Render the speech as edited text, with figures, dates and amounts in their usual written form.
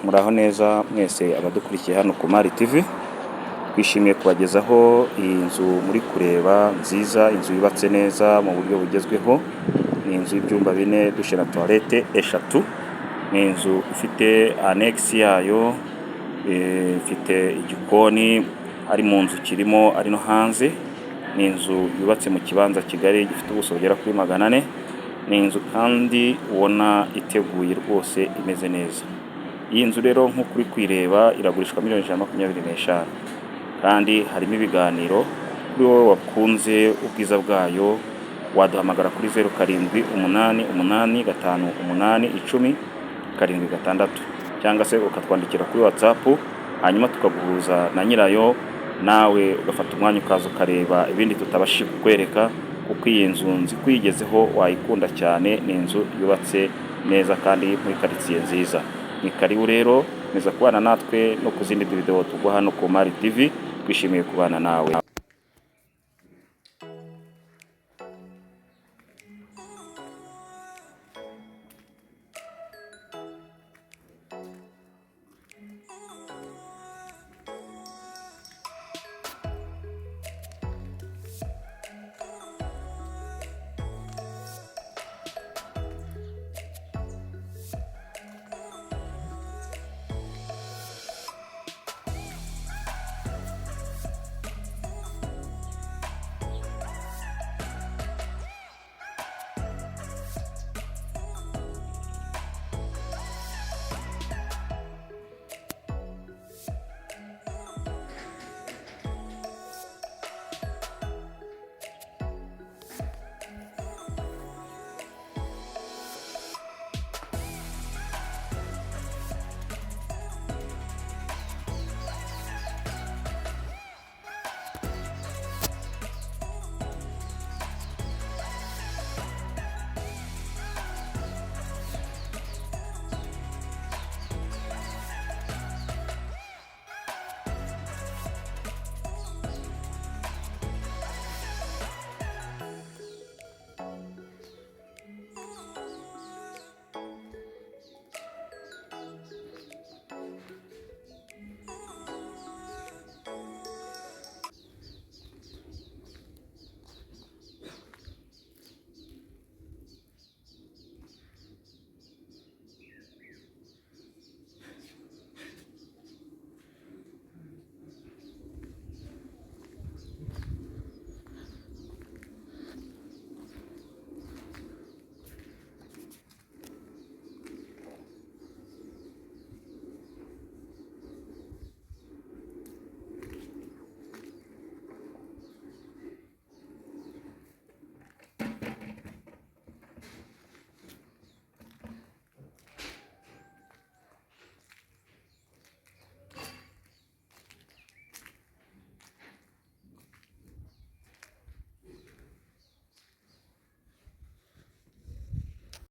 Muraho neza mwese abadukurikiye hano ku Imari TV. Twishimiye kubagezaho iyi nzu muri kureba nziza, inzu yubatse neza mu buryo bugezweho. Ni inzu y'ibyumba 4 dushe na toilette 3. Ni inzu ifite annex yayo, ifite igikoni ari mu nzu kirimo ari no hanze. Ni inzu yubatse mu kibanza Kigali gifite ubuso bugera kuri 400. Ni inzu kandi ubona iteguye rwose imeze neza. Iyi nzu rero nk'uko uri kwireba iragurishwa $125,000,000 kandi harimo ibiganiro. Kuri wowe wakunze ubwiza bwayo waduhamagara kuri 0788581076 cyangwa se ukatwandikira kuri WhatsApp, hanyuma tukaguhuza na nyirayo, nawe ugafata umwanya ukaza ukareba ibindi tutabashije kukwereka, kuko iyi nzu nzi kwigezeho wayikunda cyane. Ni inzu yubatse neza kandi muri quartier nziza. Ni karibu rero neza kubana natwe no kuzindi video tugwa hano ku Imari TV. Twishimiye kubana nawe.